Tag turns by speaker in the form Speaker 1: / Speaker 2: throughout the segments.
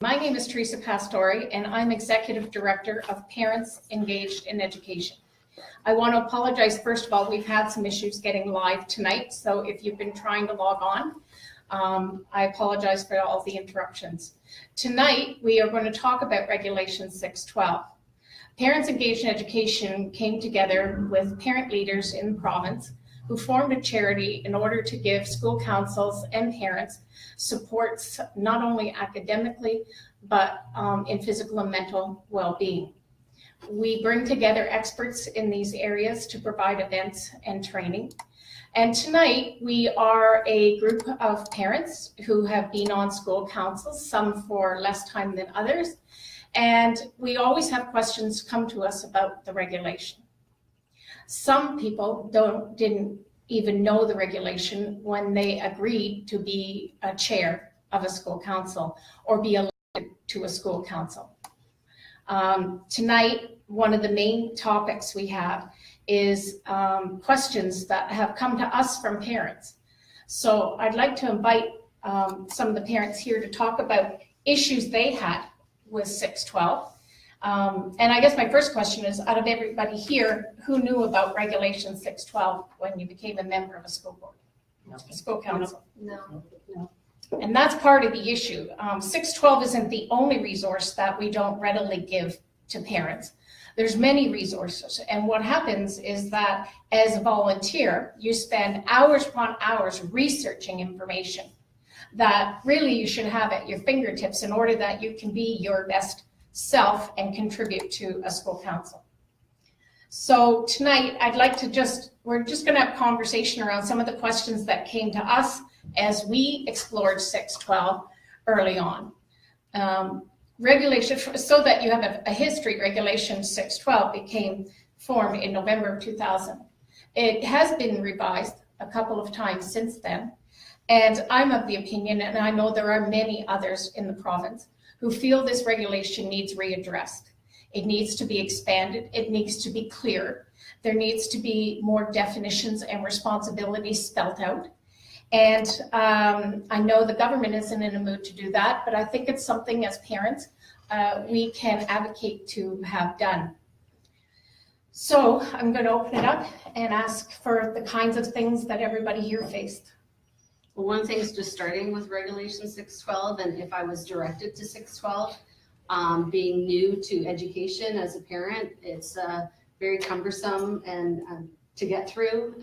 Speaker 1: My name is Teresa Pastore, and I'm Executive Director of Parents Engaged in Education. I want to apologize, first of all, we've had some issues getting live tonight, so if you've been trying to log on, I apologize for all the interruptions. Tonight, we are going to talk about Regulation 612. Parents Engaged in Education came together with parent leaders in the province who formed a charity in order to give school councils and parents supports not only academically, but in physical and mental well-being. We bring together experts in these areas to provide events and training. And tonight we are a group of parents who have been on school councils, some for less time than others. And we always have questions come to us about the regulation. Some people didn't even know the regulation when they agreed to be a chair of a school council or be elected to a school council. Tonight, one of the main topics we have is questions that have come to us from parents. So I'd like to invite some of the parents here to talk about issues they had with 612. And I guess my first question is, out of everybody here, who knew about Regulation 612 when you became a member of a school board, a school council?
Speaker 2: No.
Speaker 1: And that's part of the issue. 612 isn't the only resource that we don't readily give to parents. There's many resources. And what happens is that as a volunteer, you spend hours upon hours researching information that really you should have at your fingertips in order that you can be your best self and contribute to a school council. So tonight, we're just going to have a conversation around some of the questions that came to us as we explored 612 early on. Regulation, so that you have a history, Regulation 612 became formed in November of 2000. It has been revised a couple of times since then. And I'm of the opinion, and I know there are many others in the province, who feel this regulation needs readdressed. It needs to be expanded. It needs to be clear. There needs to be more definitions and responsibilities spelled out. And I know the government isn't in a mood to do that, but I think it's something as parents we can advocate to have done. So I'm going to open it up and ask for the kinds of things that everybody here faced.
Speaker 2: Well, one thing is just starting with Regulation 612, and if I was directed to 612, being new to education as a parent, it's very cumbersome and to get through.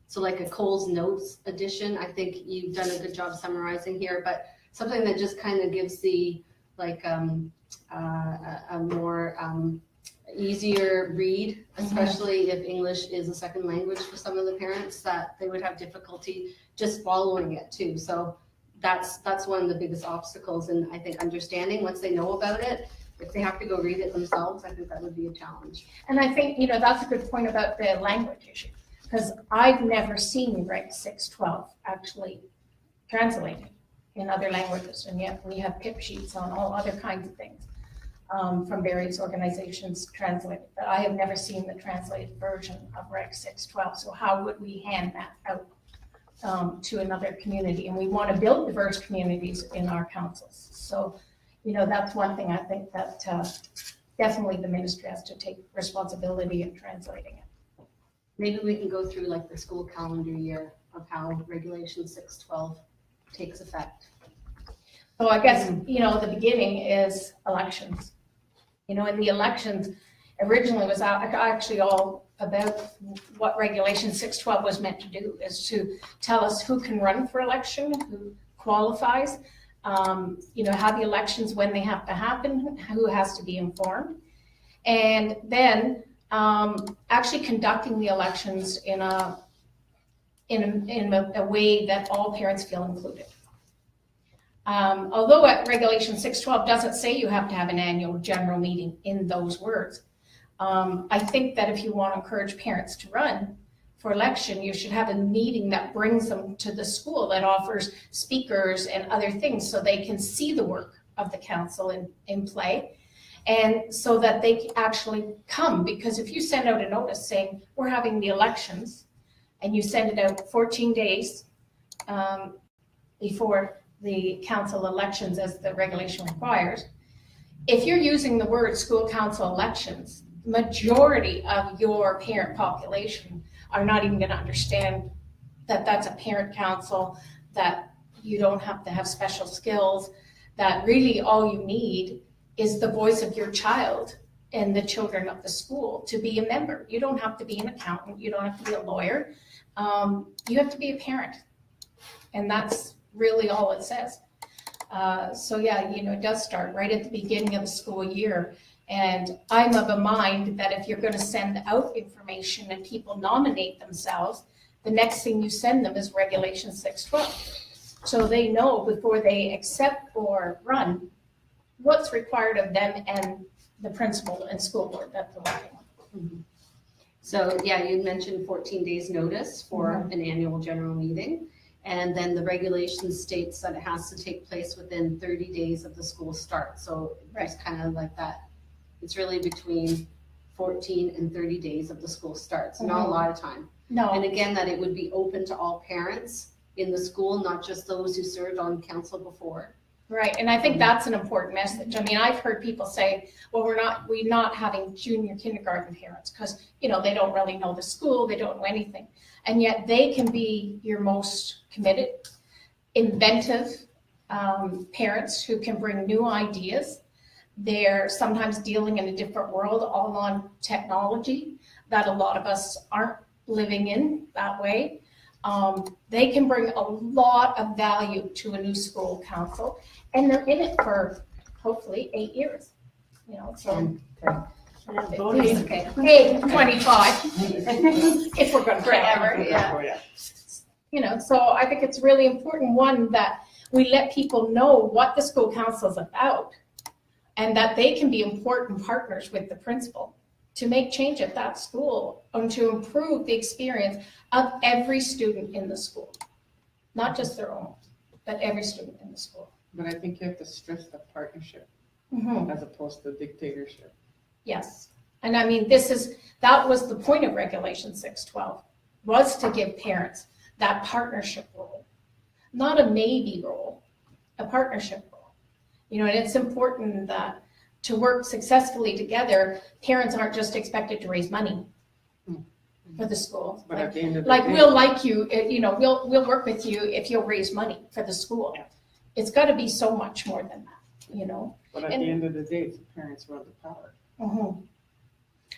Speaker 2: So like a Cole's Notes edition, I think you've done a good job summarizing here, but something that just kind of gives the a more easier read, especially if English is a second language for some of the parents, that they would have difficulty just following it too. So that's one of the biggest obstacles, and I think understanding once they know about it, if they have to go read it themselves, I think that would be a challenge.
Speaker 1: And I think, that's a good point about the language issue, because I've never seen Reg 612 actually translated in other languages, and yet we have PIP sheets on all other kinds of things from various organizations translated, but I have never seen the translated version of Reg 612. So how would we hand that out to another community? And we want to build diverse communities in our councils. So, that's one thing I think that definitely the ministry has to take responsibility in translating it.
Speaker 2: Maybe we can go through like the school calendar year of how Regulation 612 takes effect.
Speaker 1: So I guess, the beginning is elections. And the elections originally was actually all about what Regulation 612 was meant to do, is to tell us who can run for election, who qualifies, how the elections, when they have to happen, who has to be informed, and then actually conducting the elections in a way that all parents feel included. Although Regulation 612 doesn't say you have to have an annual general meeting in those words, I think that if you want to encourage parents to run for election, you should have a meeting that brings them to the school, that offers speakers and other things so they can see the work of the council in play, and so that they actually come. Because if you send out a notice saying we're having the elections, and you send it out 14 days before the council elections as the regulation requires, if you're using the word school council elections, majority of your parent population are not even going to understand that that's a parent council, that you don't have to have special skills, that really all you need is the voice of your child and the children of the school to be a member. You don't have to be an accountant, you don't have to be a lawyer, you have to be a parent. And that's really all it says. So yeah, it does start right at the beginning of the school year. And I'm of a mind that if you're going to send out information and people nominate themselves, the next thing you send them is Regulation 612. So they know before they accept or run what's required of them and the principal and school board that they're working on.
Speaker 2: Mm-hmm. So yeah, you mentioned 14 days notice for an annual general meeting. And then the regulation states that it has to take place within 30 days of the school start. So it's kind of like that. It's really between 14 and 30 days of the school starts. Not a lot of time.
Speaker 1: No.
Speaker 2: And again, that it would be open to all parents in the school, not just those who served on council before.
Speaker 1: Right, and I think that's an important message. I mean, I've heard people say, well, we're not having junior kindergarten parents because, they don't really know the school, they don't know anything. And yet they can be your most committed, inventive parents who can bring new ideas. They're sometimes dealing in a different world, all on technology that a lot of us aren't living in that way. They can bring a lot of value to a new school council, and they're in it for hopefully 8 years. So.
Speaker 2: Okay.
Speaker 1: Hey, 25, if we're going to forever, yeah. So I think it's really important, one, that we let people know what the school council is about and that they can be important partners with the principal to make change at that school and to improve the experience of every student in the school, not just their own, but every student in the school.
Speaker 3: But I think you have to stress the partnership as opposed to dictatorship.
Speaker 1: Yes, and I mean, that was the point of Regulation 612, was to give parents that partnership role, not a maybe role, a partnership role. And it's important that to work successfully together, parents aren't just expected to raise money for the school.
Speaker 3: But at the end of the day,
Speaker 1: we'll like you, we'll work with you if you'll raise money for the school.
Speaker 3: Yeah.
Speaker 1: It's got to be so much more than that,
Speaker 3: But at the end of the day, it's the parents who have the power.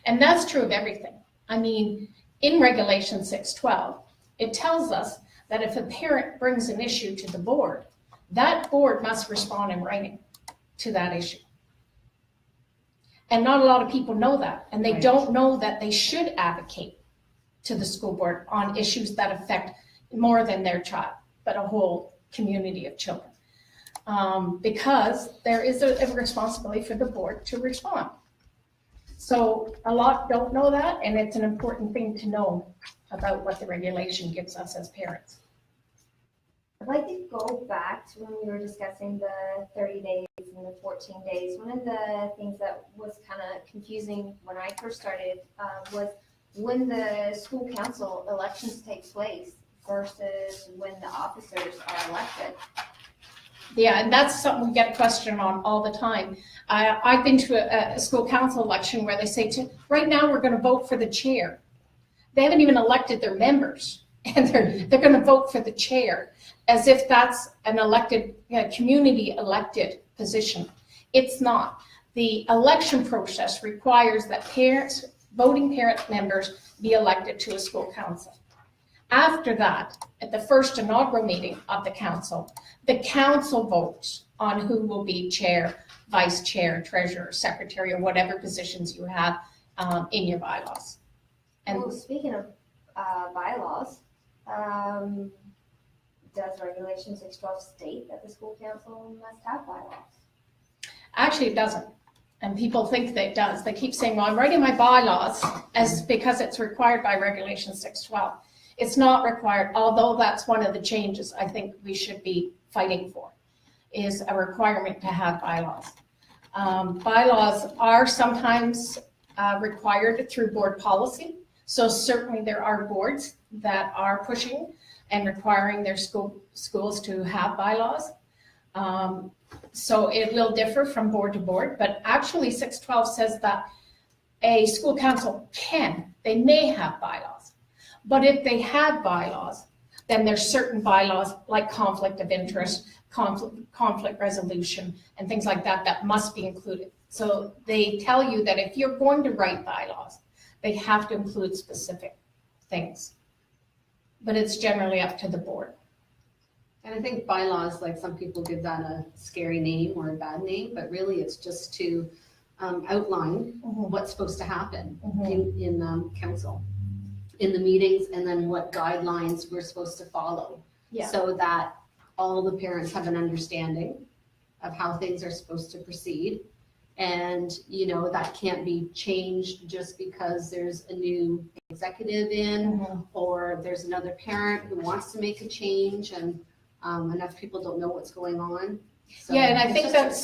Speaker 1: And that's true of everything. I mean, in Regulation 612, it tells us that if a parent brings an issue to the board, that board must respond in writing to that issue. And not a lot of people know that, and they don't know that they should advocate to the school board on issues that affect more than their child, but a whole community of children. Because there is a responsibility for the board to respond. So a lot don't know that, and it's an important thing to know about what the regulation gives us as parents.
Speaker 4: I'd like to go back to when we were discussing the 30 days and the 14 days. One of the things that was kind of confusing when I first started was when the school council elections take place versus when the officers are elected.
Speaker 1: Yeah, and that's something we get a question on all the time. I've been to a school council election where they say, right now we're going to vote for the chair. They haven't even elected their members, and they're going to vote for the chair as if that's an elected, community elected position. It's not. The election process requires that voting parent members be elected to a school council. After that, at the first inaugural meeting of the council votes on who will be chair, vice chair, treasurer, secretary, or whatever positions you have in your bylaws. And
Speaker 4: well, speaking of bylaws, does Regulation 612 state that the school council must have bylaws?
Speaker 1: Actually, it doesn't. And people think that it does. They keep saying, well, I'm writing my bylaws because it's required by Regulation 612. It's not required, although that's one of the changes I think we should be fighting for, is a requirement to have bylaws. Bylaws are sometimes required through board policy. So certainly there are boards that are pushing and requiring their schools to have bylaws. So it will differ from board to board, but actually 612 says that a school council they may have bylaws. But if they have bylaws, then there's certain bylaws like conflict of interest, conflict resolution, and things like that that must be included. So they tell you that if you're going to write bylaws, they have to include specific things. But it's generally up to the board.
Speaker 2: And I think bylaws, like some people give that a scary name or a bad name, but really it's just to outline what's supposed to happen in council, in the meetings, and then what guidelines we're supposed to follow.
Speaker 1: Yeah.
Speaker 2: So that all the parents have an understanding of how things are supposed to proceed. And, you know, that can't be changed just because there's a new executive in or there's another parent who wants to make a change and enough people don't know what's going on. So
Speaker 1: yeah, and I think that's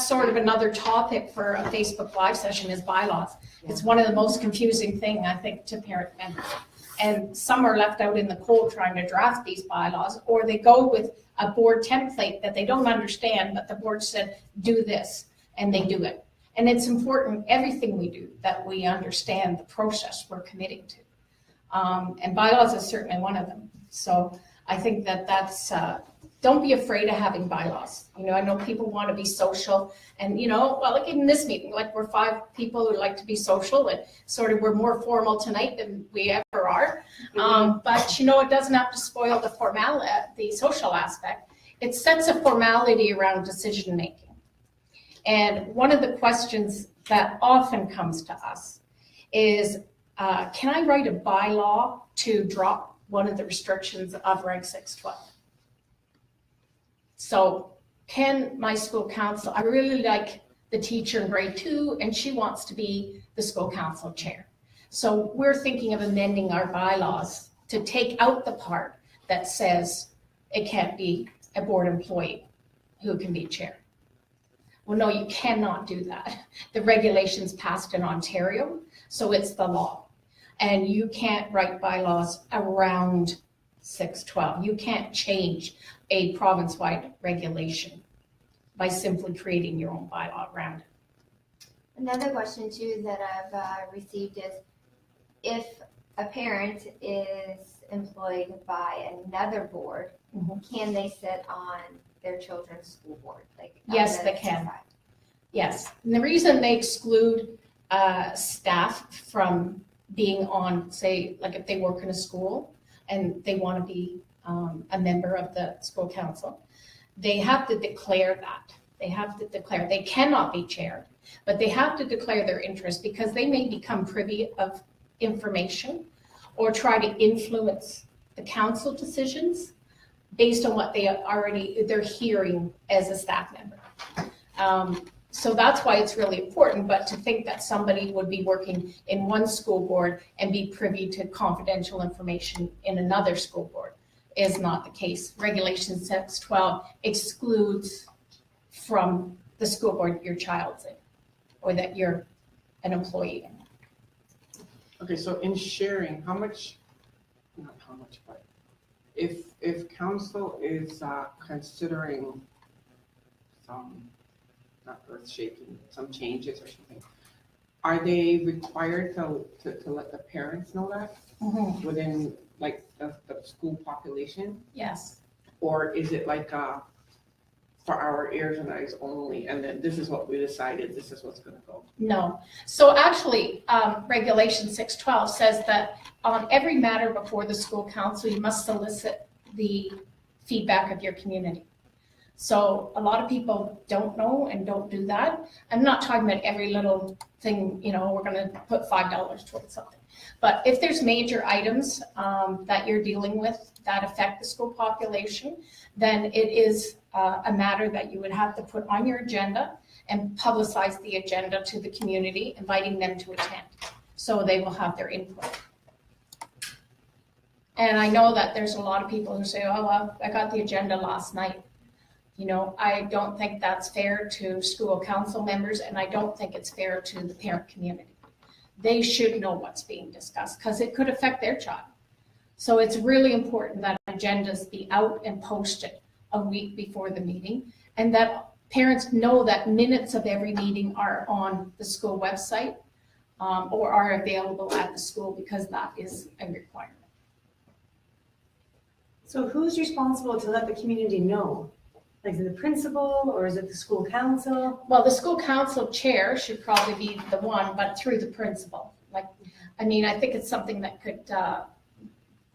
Speaker 1: sort of
Speaker 2: Yeah.
Speaker 1: another topic for a Facebook Live session is bylaws. Yeah. It's one of the most confusing thing, I think, to parent members. And some are left out in the cold trying to draft these bylaws, or they go with a board template that they don't understand, but the board said, do this, and they do it. And it's important, everything we do, that we understand the process we're committing to. And bylaws is certainly one of them. So I think that's, don't be afraid of having bylaws. You know, I know people want to be social and, you know, well, like in this meeting, like we're 5 people who like to be social and sort of we're more formal tonight than we ever are. But, you know, it doesn't have to spoil the social aspect. It sets a formality around decision making. And one of the questions that often comes to us is, can I write a bylaw to drop one of the restrictions of Reg 612? So can my school council, I really like the teacher in grade 2 and she wants to be the school council chair. So we're thinking of amending our bylaws to take out the part that says it can't be a board employee who can be chair. Well, no, you cannot do that. The regulations passed in Ontario, so it's the law. And you can't write bylaws around 612. You can't change a province-wide regulation by simply creating your own bylaw around it.
Speaker 4: Another question too that I've received is, if a parent is employed by another board, can they sit on their children's school board? Like,
Speaker 1: yes, they can. Yes. And the reason they exclude staff from being on, say, like if they work in a school and they want to be a member of the school council, they have to declare that. They have to declare. They cannot be chaired, but they have to declare their interest because they may become privy of information or try to influence the council decisions based on what they're hearing as a staff member. So that's why it's really important, but to think that somebody would be working in one school board and be privy to confidential information in another school board is not the case. Regulation 612 excludes from the school board your child's in, or that you're an employee in.
Speaker 3: Okay, so in sharing, not how much, but if council is considering some, not earth-shaking, some changes or something, are they required to let the parents know that within like the school population?
Speaker 1: Yes.
Speaker 3: Or is it like for our ears and eyes only, and then this is what we decided, this is what's going to go?
Speaker 1: No. So actually, Regulation 612 says that on every matter before the school council, you must solicit the feedback of your community. So a lot of people don't know and don't do that. I'm not talking about every little thing, you know, we're going to put $5 towards something. But if there's major items that you're dealing with that affect the school population, then it is a matter that you would have to put on your agenda and publicize the agenda to the community, inviting them to attend, so they will have their input. And I know that there's a lot of people who say, oh, well, I got the agenda last night. You know, I don't think that's fair to school council members, and I don't think it's fair to the parent community. They should know what's being discussed because it could affect their child. So it's really important that agendas be out and posted a week before the meeting, and that parents know that minutes of every meeting are on the school website or are available at the school, because that is a requirement.
Speaker 5: So who's responsible to let the community know? Like, is it the principal or is it the school council?
Speaker 1: Well, the school council chair should probably be the one, but through the principal. Like, I mean, I think it's something that could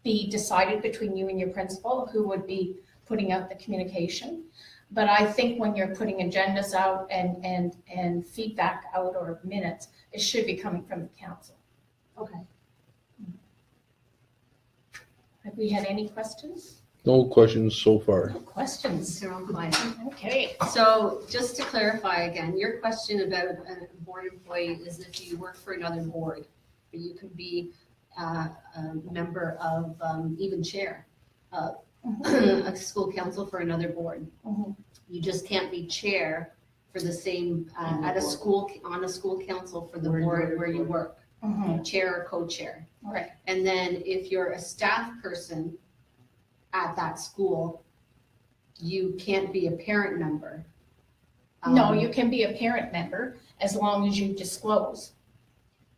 Speaker 1: be decided between you and your principal, who would be putting out the communication. But I think when you're putting agendas out and feedback out or minutes, it should be coming from the council.
Speaker 5: Okay.
Speaker 1: Have we had any questions?
Speaker 6: No questions so far.
Speaker 1: No questions.
Speaker 2: They're all quiet.
Speaker 1: Okay.
Speaker 2: So just to clarify again, your question about a board employee is if you work for another board, but you can be a member of, even chair, a school council for another board.
Speaker 1: Mhm.
Speaker 2: You just can't be chair for the same, at a school, on a school council for the board where you work,
Speaker 1: Mhm.
Speaker 2: chair or co-chair.
Speaker 1: Right.
Speaker 2: And then if you're a staff person at that school, you can't be a parent member.
Speaker 1: No, you can be a parent member as long as you disclose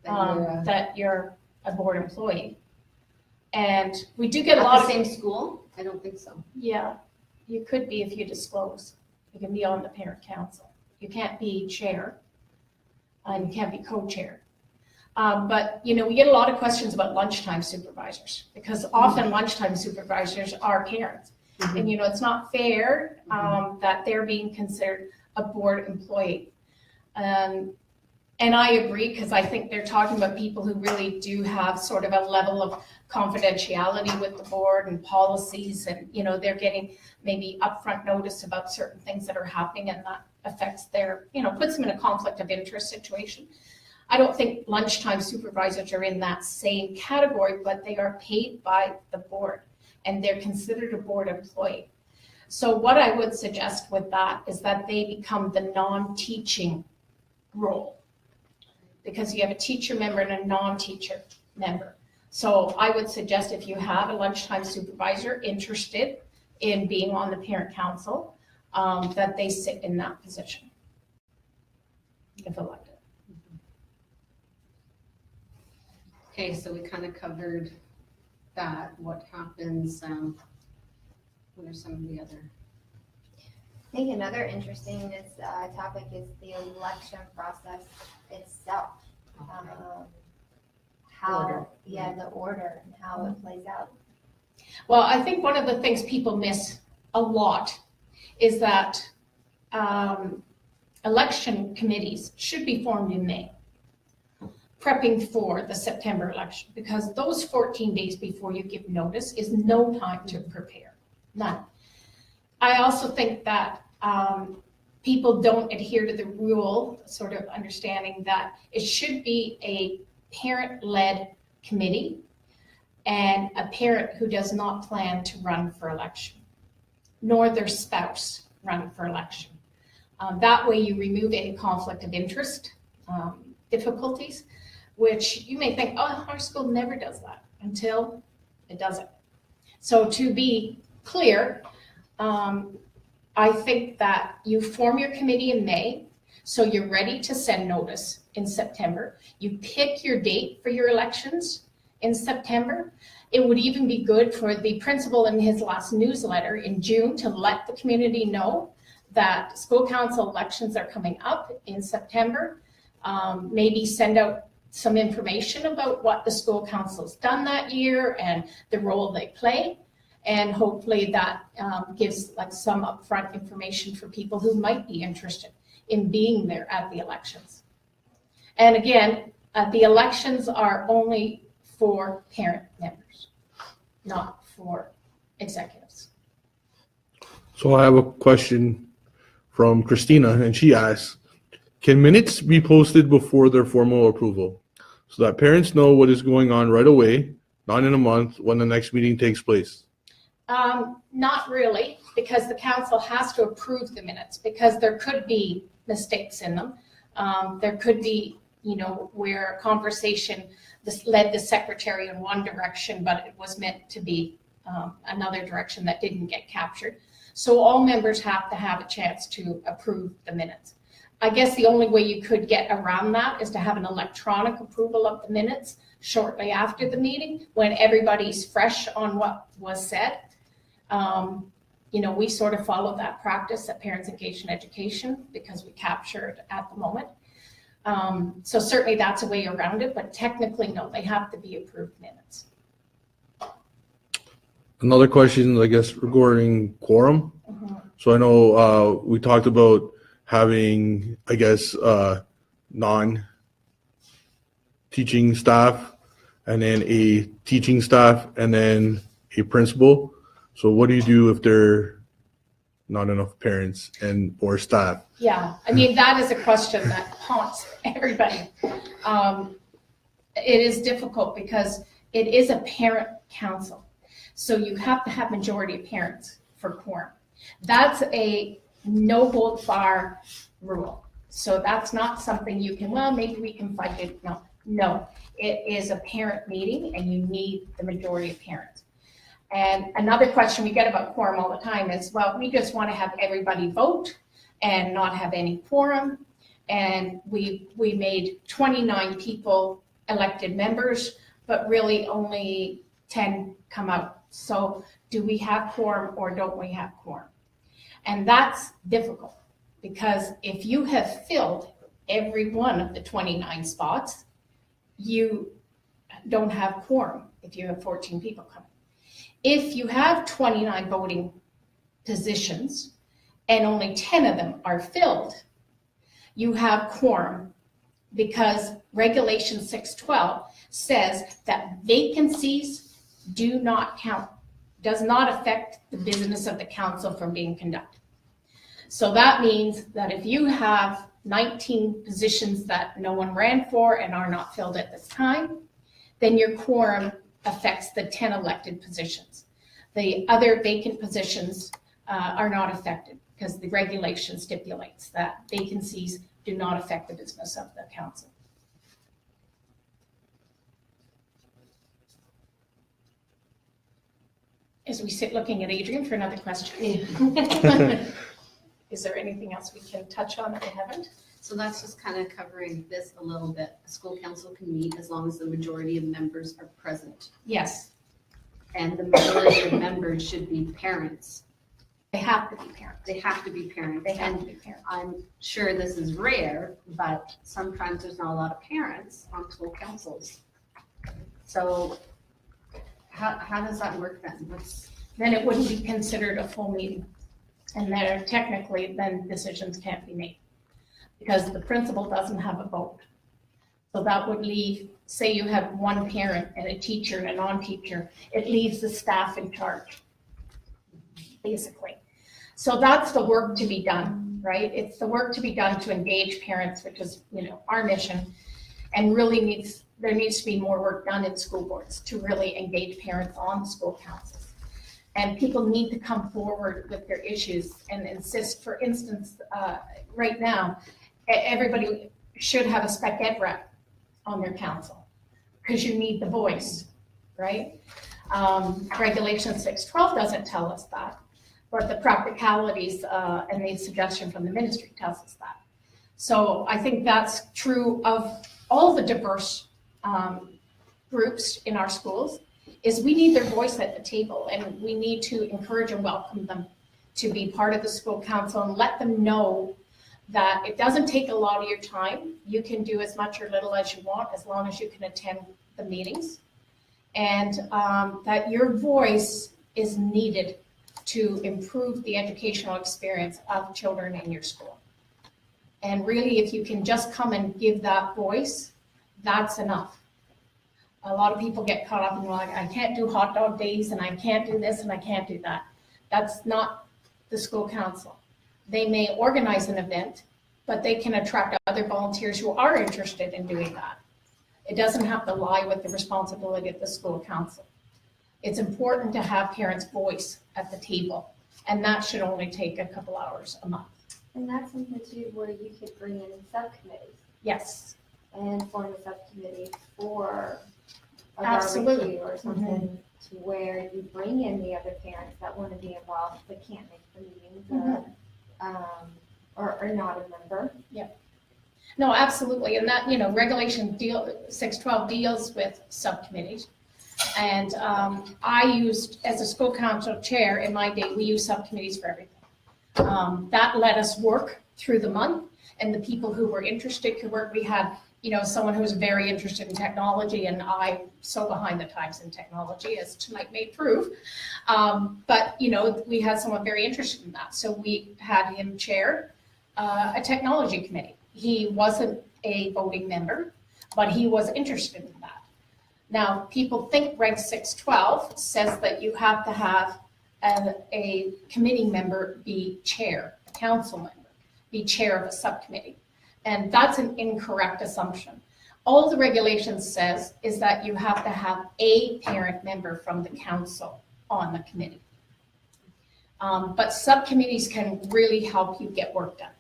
Speaker 1: that you're a board employee. And we do get a lot
Speaker 2: At
Speaker 1: of.
Speaker 2: the same school? I don't think so.
Speaker 1: Yeah, you could be if you disclose. You can be on the parent council. You can't be chair, and you can't be co-chair. But, you know, we get a lot of questions about lunchtime supervisors, because often lunchtime supervisors are parents. And, you know, it's not fair that they're being considered a board employee. And I agree, because I think they're talking about people who really do have sort of a level of confidentiality with the board and policies, and, you know, they're getting maybe upfront notice about certain things that are happening, and that affects their, you know, puts them in a conflict of interest situation. I don't think lunchtime supervisors are in that same category, but they are paid by the board and they're considered a board employee. So what I would suggest with that is that they become the non-teaching role, because you have a teacher member and a non-teacher member. So I would suggest, if you have a lunchtime supervisor interested in being on the parent council, that they sit in that position if elected.
Speaker 2: Okay, so we kind of covered that. What happens, what are some of the other?
Speaker 4: I think another interesting topic is the election process itself. The order and how it plays out.
Speaker 1: Well, I think one of the things people miss a lot is that election committees should be formed in May, prepping for the September election, because those 14 days before you give notice is no time to prepare, none. I also think that people don't adhere to the rule, sort of understanding that it should be a parent-led committee and a parent who does not plan to run for election, nor their spouse run for election. That way you remove any conflict of interest difficulties, which you may think, oh, our school never does that, until it doesn't. So to be clear, I think that you form your committee in May, so you're ready to send notice in September. You pick your date for your elections in September. It would even be good for the principal in his last newsletter in June to let the community know that school council elections are coming up in September. Maybe send out some information about what the school council's done that year and the role they play. And hopefully that gives like some upfront information for people who might be interested in being there at the elections. And again, the elections are only for parent members, not for executives.
Speaker 6: So I have a question from Christina, and she asks, can minutes be posted before their formal approval so that parents know what is going on right away, not in a month when the next meeting takes place?
Speaker 1: Not really, because the council has to approve the minutes, because there could be mistakes in them. There could be, you know, where a conversation led the secretary in one direction, but it was meant to be another direction that didn't get captured. So all members have to have a chance to approve the minutes. I guess the only way you could get around that is to have an electronic approval of the minutes shortly after the meeting when everybody's fresh on what was said. We sort of follow that practice at Parents Engaged in Education because we capture it at the moment. So certainly that's a way around it, but technically, no, they have to be approved minutes.
Speaker 6: Another question, I guess, regarding quorum. So I know we talked about having, I guess, non-teaching staff, and then a teaching staff, and then a principal. So what do you do if there are not enough parents and or staff?
Speaker 1: Yeah, I mean, that is a question that haunts everybody. It is difficult because it is a parent council. So you have to have majority of parents for quorum. That's a no holds bar rule. So that's not something you can, well, maybe we can fight it. No, it is a parent meeting and you need the majority of parents. And another question we get about quorum all the time is, well, we just want to have everybody vote and not have any quorum. And we made 29 people elected members, but really only 10 come out. So do we have quorum or don't we have quorum? And that's difficult because if you have filled every one of the 29 spots, you don't have quorum if you have 14 people coming. If you have 29 voting positions and only 10 of them are filled, you have quorum because Regulation 612 says that vacancies do not count, does not affect the business of the council from being conducted. So that means that if you have 19 positions that no one ran for and are not filled at this time, then your quorum affects the 10 elected positions. The other vacant positions are not affected because the regulation stipulates that vacancies do not affect the business of the council. As we sit looking at Adrian for another question. Is there anything else we can touch on that we haven't?
Speaker 2: So that's just kind of covering this a little bit. A school council can meet as long as the majority of members are present.
Speaker 1: Yes.
Speaker 2: And the majority of members should be parents.
Speaker 1: They have to be parents.
Speaker 2: They have to be parents.
Speaker 1: They have
Speaker 2: And
Speaker 1: to be parents.
Speaker 2: I'm sure this is rare, but sometimes there's not a lot of parents on school councils. So how does that work then?
Speaker 1: Then it wouldn't be considered a full meeting. And there technically then decisions can't be made because the principal doesn't have a vote. So that would leave, say you have one parent and a teacher and a non-teacher, it leaves the staff in charge, basically. So that's the work to be done, right? It's the work to be done to engage parents, which is, our mission, and really there needs to be more work done in school boards to really engage parents on school councils. And people need to come forward with their issues and insist. For instance, right now, everybody should have a spec ed rep on their council because you need the voice, right? Regulation 612 doesn't tell us that, but the practicalities and the suggestion from the ministry tells us that. So I think that's true of all the diverse groups in our schools, is we need their voice at the table and we need to encourage and welcome them to be part of the school council and let them know that it doesn't take a lot of your time. You can do as much or little as you want as long as you can attend the meetings, and that your voice is needed to improve the educational experience of children in your school. And really, if you can just come and give that voice, that's enough. A lot of people get caught up in like, I can't do hot dog days and I can't do this and I can't do that. That's not the school council. They may organize an event, but they can attract other volunteers who are interested in doing that. It doesn't have to lie with the responsibility of the school council. It's important to have parents' voice at the table, and that should only take a couple hours a month.
Speaker 4: And that's something too where you could bring in subcommittees
Speaker 1: Yes.
Speaker 4: and form a subcommittee for a
Speaker 1: Absolutely.
Speaker 4: barbecue or something. to where you bring in the other parents that want to be involved but can't make the meetings or are not a member.
Speaker 1: No, absolutely, and that, Regulation 612 deals with subcommittees. And I used, as a school council chair in my day, we used subcommittees for everything. That let us work through the month, and the people who were interested could work. We had, someone who was very interested in technology, and I'm so behind the times in technology, as tonight may prove. But, we had someone very interested in that, so we had him chair a technology committee. He wasn't a voting member, but he was interested in that. Now, people think Reg 612 says that you have to have a committee member be chair, a council member, be chair of a subcommittee. And that's an incorrect assumption. All the regulations says is that you have to have a parent member from the council on the committee. But subcommittees can really help you get work done,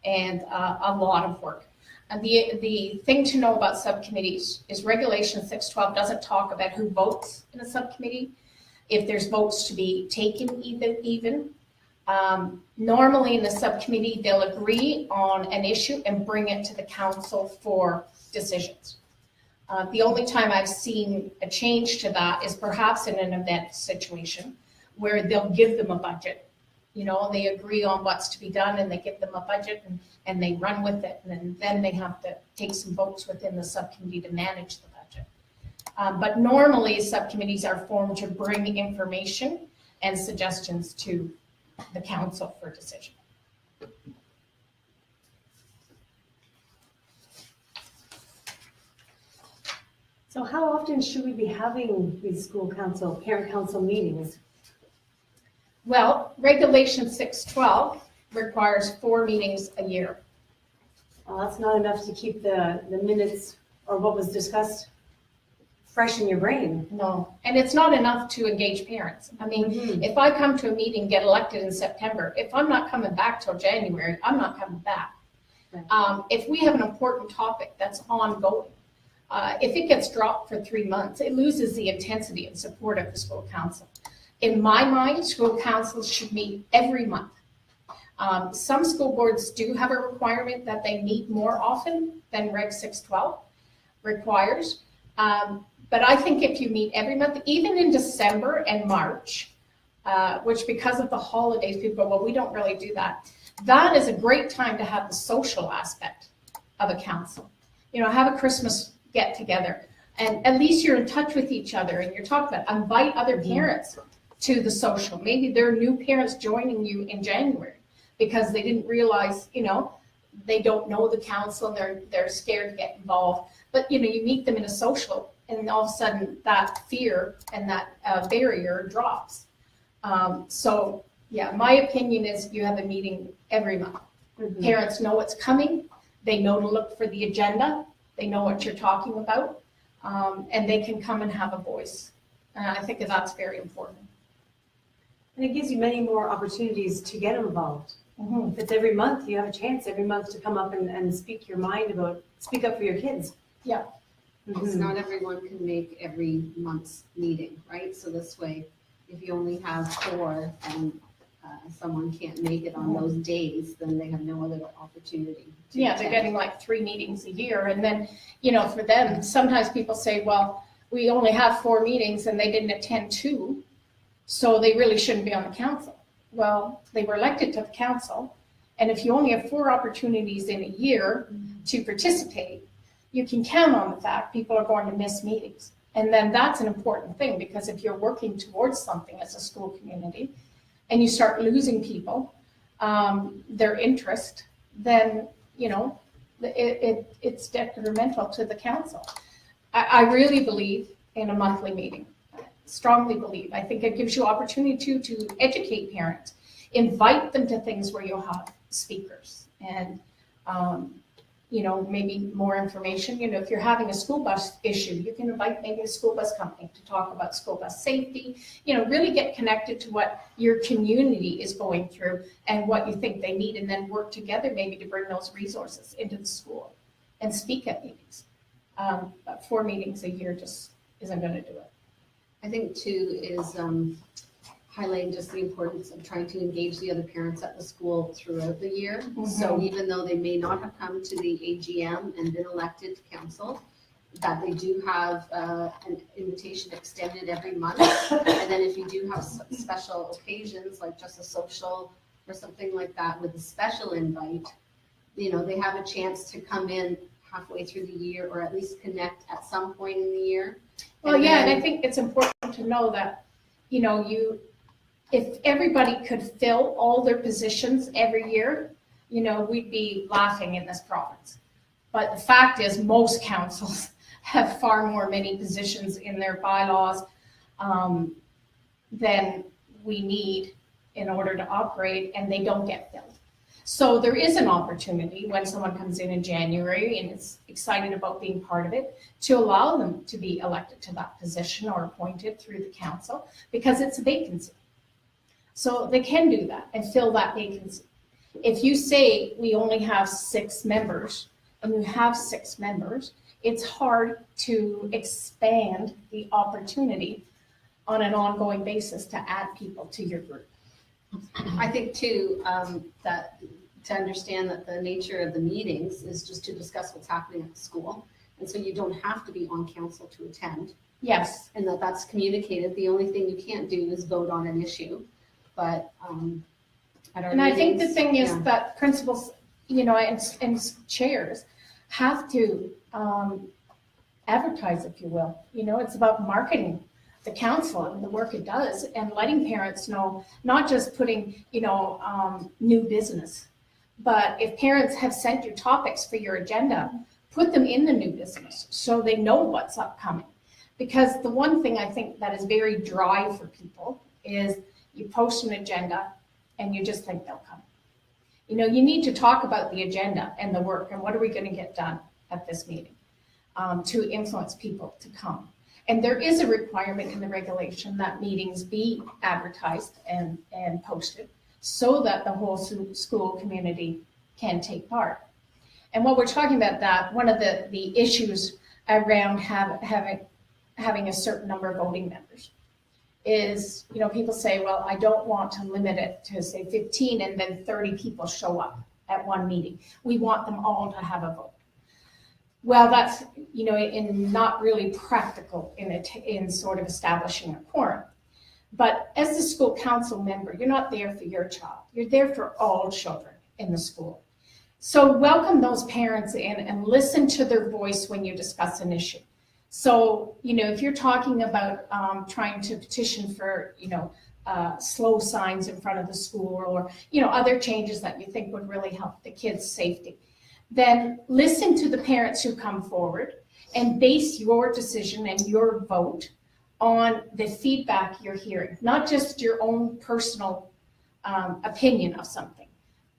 Speaker 1: and a lot of work. And the thing to know about subcommittees is Regulation 612 doesn't talk about who votes in a subcommittee, if there's votes to be taken even. Normally in the subcommittee, they'll agree on an issue and bring it to the council for decisions. The only time I've seen a change to that is perhaps in an event situation where they'll give them a budget. They agree on what's to be done and they give them a budget and they run with it. And then they have to take some votes within the subcommittee to manage the budget. But normally subcommittees are formed to bring information and suggestions to the council for decision.
Speaker 5: So how often should we be having these school council, parent council meetings?
Speaker 1: Well, Regulation 612 requires 4 meetings a year.
Speaker 5: Well, that's not enough to keep the minutes or what was discussed fresh in your brain.
Speaker 1: No, and it's not enough to engage parents. I mean, if I come to a meeting, get elected in September, if I'm not coming back till January, I'm not coming back.
Speaker 5: Right.
Speaker 1: If we have an important topic that's ongoing, if it gets dropped for 3 months, it loses the intensity and support of the school council. In my mind, school councils should meet every month. Some school boards do have a requirement that they meet more often than Reg 612 requires. But I think if you meet every month, even in December and March, which because of the holidays, people go, well, we don't really do that. That is a great time to have the social aspect of a council. Have a Christmas get together, and at least you're in touch with each other and you're talking about, invite other parents to the social. Maybe there are new parents joining you in January because they didn't realize, they don't know the council and they're scared to get involved. But, you meet them in a social and all of a sudden that fear and that barrier drops. So, yeah, my opinion is you have a meeting every month. Parents know what's coming. They know to look for the agenda. They know what you're talking about. And they can come and have a voice. And I think that's very important.
Speaker 5: And it gives you many more opportunities to get involved. If it's every month, you have a chance every month to come up and speak your mind speak up for your kids.
Speaker 1: Yeah.
Speaker 2: Because not everyone can make every month's meeting, right? So this way, if you only have 4 and someone can't make it on those days, then they have no other opportunity.
Speaker 1: Yeah, they're getting like 3 meetings a year. And then, for them, sometimes people say, well, we only have 4 meetings and they didn't attend 2, so they really shouldn't be on the council. Well, they were elected to the council, and if you only have 4 opportunities in a year to participate, you can count on the fact people are going to miss meetings. And then that's an important thing, because if you're working towards something as a school community and you start losing people, their interest, then, it's detrimental to the council. I really believe in a monthly meeting. Strongly believe. I think it gives you opportunity to educate parents, invite them to things where you'll have speakers and, maybe more information. If you're having a school bus issue, you can invite maybe a school bus company to talk about school bus safety, really get connected to what your community is going through and what you think they need, and then work together maybe to bring those resources into the school and speak at meetings. But 4 meetings a year just isn't going to do it.
Speaker 2: I think too is highlighting just the importance of trying to engage the other parents at the school throughout the year. So even though they may not have come to the AGM and been elected to council, that they do have an invitation extended every month. And then if you do have special occasions, like just a social or something like that with a special invite, you know, they have a chance to come in halfway through the year or at least connect at some point in the year.
Speaker 1: Well, yeah, and I think it's important to know that, you know, if everybody could fill all their positions every year, you know, we'd be laughing in this province. But the fact is, most councils have far more many positions in their bylaws than we need in order to operate, and they don't get filled. So there is an opportunity when someone comes in January and is excited about being part of it to allow them to be elected to that position or appointed through the council because it's a vacancy. So they can do that and fill that vacancy. If you say we only have 6 members and you have 6 members, it's hard to expand the opportunity on an ongoing basis to add people to your group.
Speaker 2: I think too, that to understand that the nature of the meetings is just to discuss what's happening at the school. And so you don't have to be on council to attend.
Speaker 1: Yes.
Speaker 2: And that's communicated. The only thing you can't do is vote on an issue. But at our
Speaker 1: And I think the
Speaker 2: meetings,
Speaker 1: thing is that principals, you know, and chairs have to advertise, if you will. You know, it's about marketing the council and the work it does and letting parents know, not just putting, you know, new business, but if parents have sent you topics for your agenda, put them in the new business so they know what's upcoming. Because the one thing I think that is very dry for people is you post an agenda and you just think they'll come. You know, you need to talk about the agenda and the work and what are we going to get done at this meeting to influence people to come. And there is a requirement in the regulation that meetings be advertised and posted so that the whole school community can take part. And while we're talking about that, one of the issues around having a certain number of voting members is, you know, people say, well, I don't want to limit it to say 15 and then 30 people show up at one meeting. We want them all to have a vote. Well, that's, you know, in not really practical in sort of establishing a quorum. But as the school council member, you're not there for your child. You're there for all children in the school. So welcome those parents in and listen to their voice when you discuss an issue. So, you know, if you're talking about trying to petition for, you know, slow signs in front of the school or, you know, other changes that you think would really help the kids' safety, then listen to the parents who come forward and base your decision and your vote on the feedback you're hearing, not just your own personal opinion of something.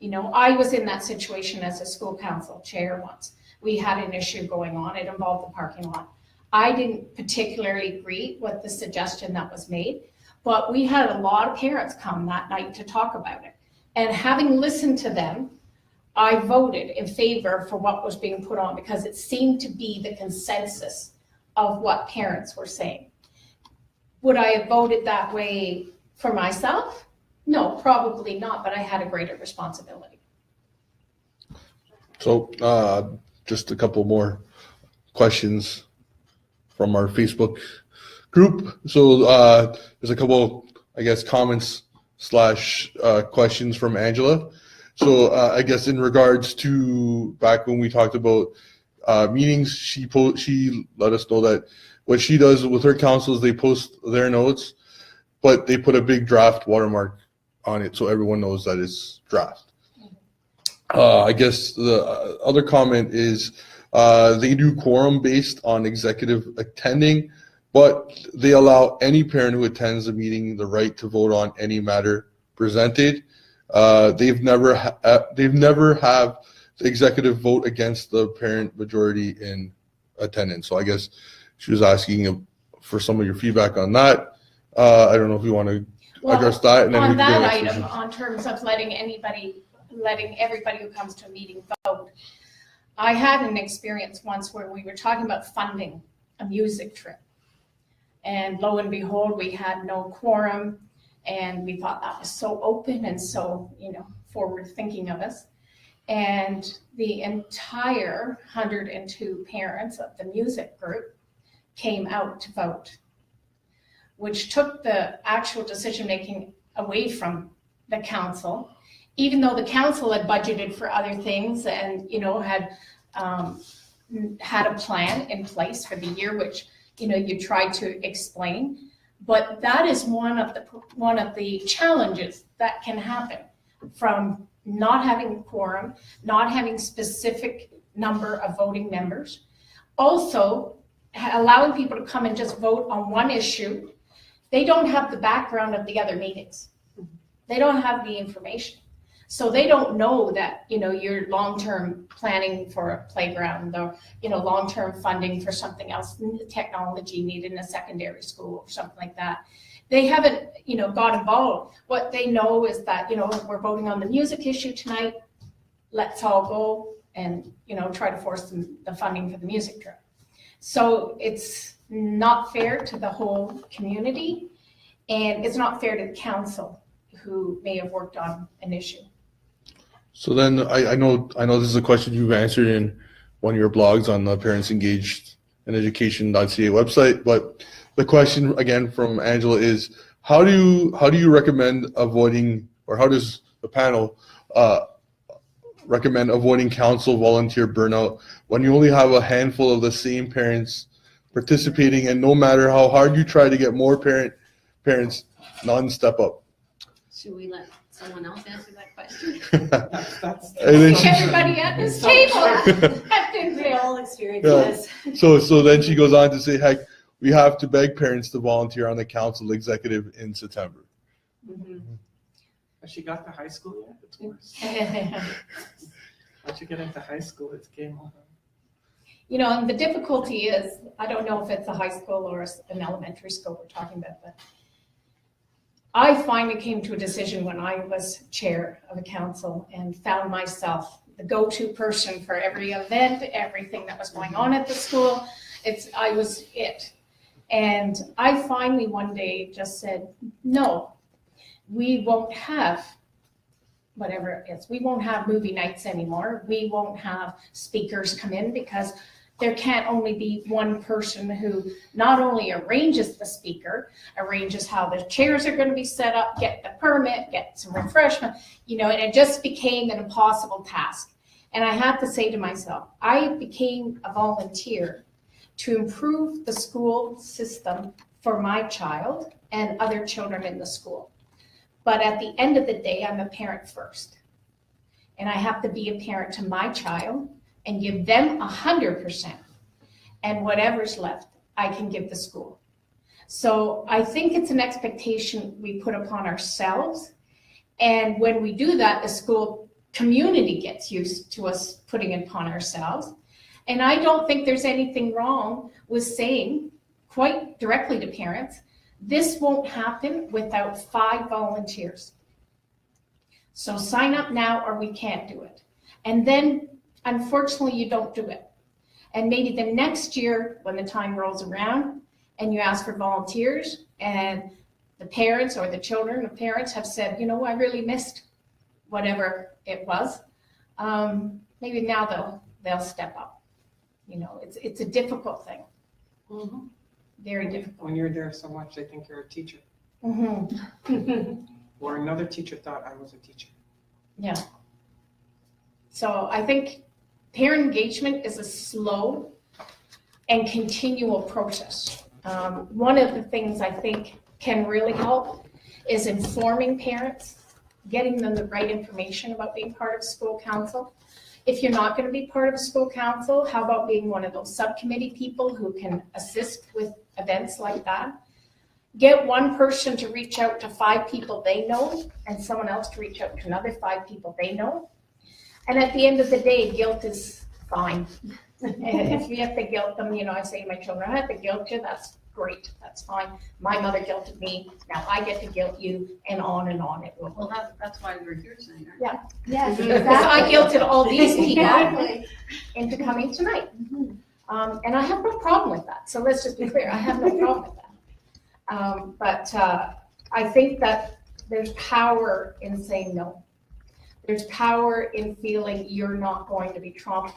Speaker 1: You know, I was in that situation as a school council chair once. We had an issue going on. It involved the parking lot. I didn't particularly agree with the suggestion that was made, but we had a lot of parents come that night to talk about it. And having listened to them, I voted in favor for what was being put on because it seemed to be the consensus of what parents were saying. Would I have voted that way for myself? No, probably not, but I had a greater responsibility.
Speaker 6: So just a couple more questions from our Facebook group. So there's a couple, I guess, comments / questions from Angela. So I guess in regards to back when we talked about meetings, she let us know that what she does with her councils, they post their notes, but they put a big draft watermark on it so everyone knows that it's draft. I guess the other comment is they do quorum based on executive attending, but they allow any parent who attends the meeting the right to vote on any matter presented. They've never have the executive vote against the parent majority in attendance. So I guess she was asking for some of your feedback on that. I don't know if you want to address that. And then
Speaker 1: on that item, on terms of letting everybody who comes to a meeting vote, I had an experience once where we were talking about funding a music trip. And lo and behold, we had no quorum, and we thought that was so open and so, forward thinking of us. And the entire 102 parents of the music group came out to vote, which took the actual decision-making away from the council, even though the council had budgeted for other things and, had a plan in place for the year, which, you tried to explain. But that is one of the challenges that can happen from not having a quorum, not having specific number of voting members. Also, allowing people to come and just vote on one issue. They don't have the background of the other meetings. They don't have the information. So they don't know that, you're long-term planning for a playground or, long-term funding for something else, technology needed in a secondary school or something like that. They haven't, got involved. What they know is that, we're voting on the music issue tonight. Let's all go and, try to force the funding for the music trip. So it's not fair to the whole community, and it's not fair to the council who may have worked on an issue.
Speaker 6: So then I know this is a question you've answered in one of your blogs on the Parents Engaged in Education.ca website, but the question again from Angela is, how do you recommend avoiding, or how does the panel recommend avoiding council volunteer burnout when you only have a handful of the same parents participating, and no matter how hard you try to get more parents, none step up?
Speaker 2: Should we let someone else answer that question?
Speaker 3: That's
Speaker 6: And then she,
Speaker 1: Everybody at this table have been
Speaker 5: We
Speaker 1: failed.
Speaker 5: all experience this.
Speaker 6: so then she goes on to say, heck, we have to beg parents to volunteer on the council executive in September.
Speaker 5: Mhm.
Speaker 3: Has she got to high school yet? It's worse. Once you get into high school, it's game over.
Speaker 1: And the difficulty is, I don't know if it's a high school or an elementary school we're talking about, but I finally came to a decision when I was chair of a council and found myself the go-to person for every event, everything that was going on at the school. I was it. And I finally one day just said, no, we won't have whatever it is. We won't have movie nights anymore. We won't have speakers come in, because there can't only be one person who not only arranges the speaker, arranges how the chairs are going to be set up, get the permit, get some refreshment, and it just became an impossible task. And I had to say to myself, I became a volunteer to improve the school system for my child and other children in the school. But at the end of the day, I'm a parent first. And I have to be a parent to my child and give them 100%. And whatever's left, I can give the school. So I think it's an expectation we put upon ourselves. And when we do that, the school community gets used to us putting it upon ourselves. And I don't think there's anything wrong with saying quite directly to parents, this won't happen without 5 volunteers. So sign up now or we can't do it. And then, unfortunately, you don't do it. And maybe the next year when the time rolls around and you ask for volunteers and the parents or the children of parents have said, I really missed whatever it was, maybe now they'll step up. It's a difficult thing.
Speaker 3: Mm-hmm.
Speaker 1: Very difficult.
Speaker 3: When you're there so much, they think you're a teacher.
Speaker 1: Mm-hmm.
Speaker 3: Or another teacher thought I was a teacher.
Speaker 1: Yeah. So I think parent engagement is a slow and continual process. One of the things I think can really help is informing parents, getting them the right information about being part of school council. If you're not going to be part of a school council, how about being one of those subcommittee people who can assist with events like that? Get one person to reach out to 5 people they know and someone else to reach out to another 5 people they know. And at the end of the day, guilt is fine. If you have to guilt them, I say to my children, I have to guilt you, that's great, that's fine. My mother guilted me, now I get to guilt you, and on it will.
Speaker 2: Well, that's why we're here tonight, right?
Speaker 1: Yeah.
Speaker 4: Yes,
Speaker 1: So
Speaker 4: exactly.
Speaker 1: I guilted all these people
Speaker 4: Exactly.
Speaker 1: into coming tonight. And I have no problem with that. So let's just be clear, I have no problem with that. But I think that there's power in saying no. There's power in feeling you're not going to be tromped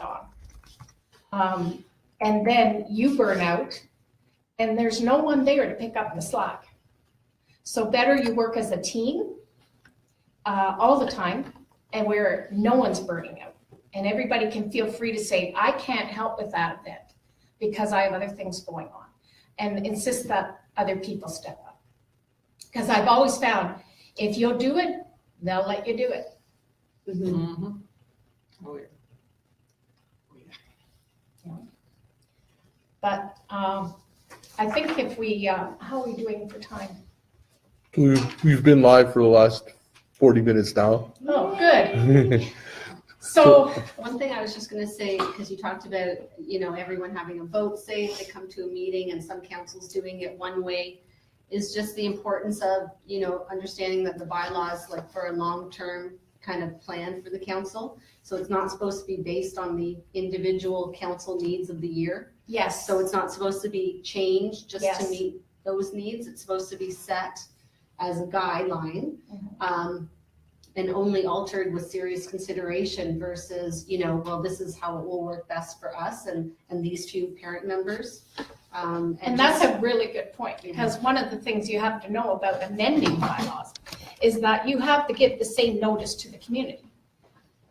Speaker 1: on. And then you burn out, and there's no one there to pick up the slack. So better you work as a team all the time, and where no one's burning out. And everybody can feel free to say, I can't help with that event because I have other things going on. And insist that other people step up. Because I've always found, if you'll do it, they'll let you do it.
Speaker 3: Mm-hmm. Oh, yeah.
Speaker 1: But I think if we, how are we doing for time?
Speaker 6: We've been live for the last 40 minutes now.
Speaker 1: Oh, good. So
Speaker 2: One thing I was just gonna say, because you talked about, everyone having a vote, say, if they come to a meeting and some councils doing it one way, is just the importance of, understanding that the bylaws, like for a long-term kind of plan for the council. So it's not supposed to be based on the individual council needs of the year.
Speaker 1: yes,
Speaker 2: So it's not supposed to be changed just to
Speaker 1: Yes.
Speaker 2: meet those needs. It's supposed to be set as a guideline, and only altered with serious consideration versus, well, this is how it will work best for us and these two parent members.
Speaker 1: and that's a really good point, because one of the things you have to know about amending bylaws is that you have to give the same notice to the community.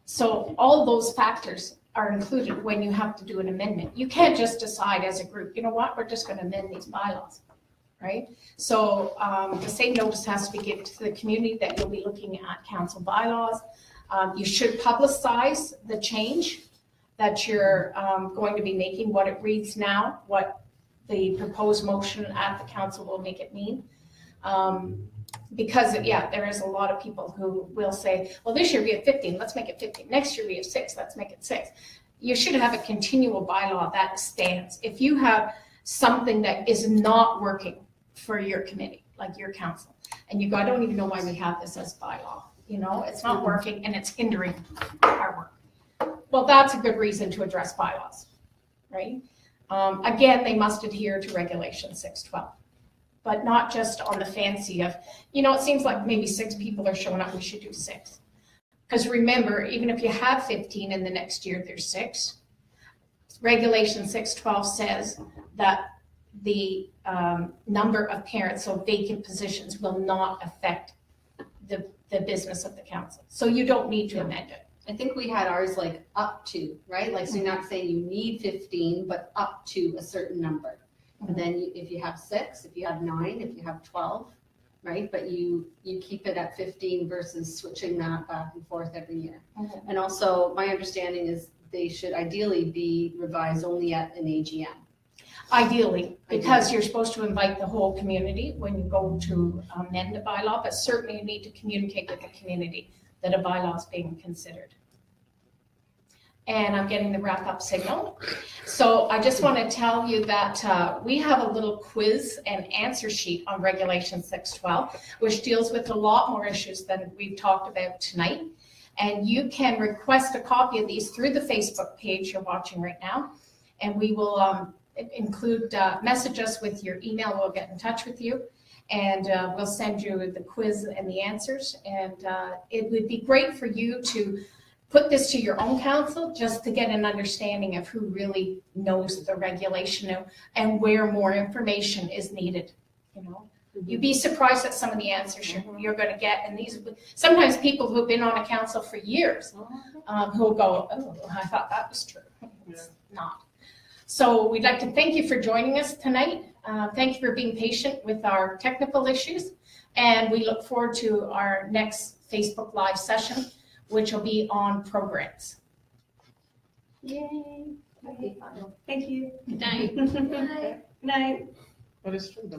Speaker 1: So all those factors are included when you have to do an amendment. You can't just decide as a group, you know what, we're just going to amend these bylaws, right? So the same notice has to be given to the community that you'll be looking at council bylaws. You should publicize the change that you're going to be making, what it reads now, what the proposed motion at the council will make it mean. Because, there is a lot of people who will say, well, this year we have 15, let's make it 15. Next year we have 6, let's make it 6. You should have a continual bylaw that stands. If you have something that is not working for your committee, like your council, and you go, I don't even know why we have this as bylaw, it's not working and it's hindering our work. Well, that's a good reason to address bylaws, right? Again, they must adhere to Regulation 612. But not just on the fancy of, it seems like maybe 6 people are showing up, we should do 6. Because remember, even if you have 15 and the next year there's 6, Regulation 612 says that the number of parents, so vacant positions, will not affect the business of the council. So you don't need to amend it.
Speaker 2: I think we had ours like up to, right? Like, so you're not saying you need 15, but up to a certain number. And then if you have 6, if you have 9, if you have 12, right? But you keep it at 15 versus switching that back and forth every year. And also, my understanding is they should ideally be revised only at an AGM.
Speaker 1: Ideally, because you're supposed to invite the whole community when you go to amend a bylaw, but certainly you need to communicate with the community that a bylaw is being considered. And I'm getting the wrap-up signal. So I just want to tell you that we have a little quiz and answer sheet on Regulation 612, which deals with a lot more issues than we've talked about tonight. And you can request a copy of these through the Facebook page you're watching right now. And we will include, message us with your email. We'll get in touch with you. And we'll send you the quiz and the answers. And it would be great for you to put this to your own council just to get an understanding of who really knows the regulation and where more information is needed. You'd be surprised at some of the answers you're going to get. And these sometimes people who've been on a council for years who'll go, oh, I thought that was true. It's not. So we'd like to thank you for joining us tonight. Thank you for being patient with our technical issues. And we look forward to our next Facebook Live session, which will be on programs.
Speaker 5: Yay. Thank you.
Speaker 2: Good night.
Speaker 5: Good night.
Speaker 3: But it's true,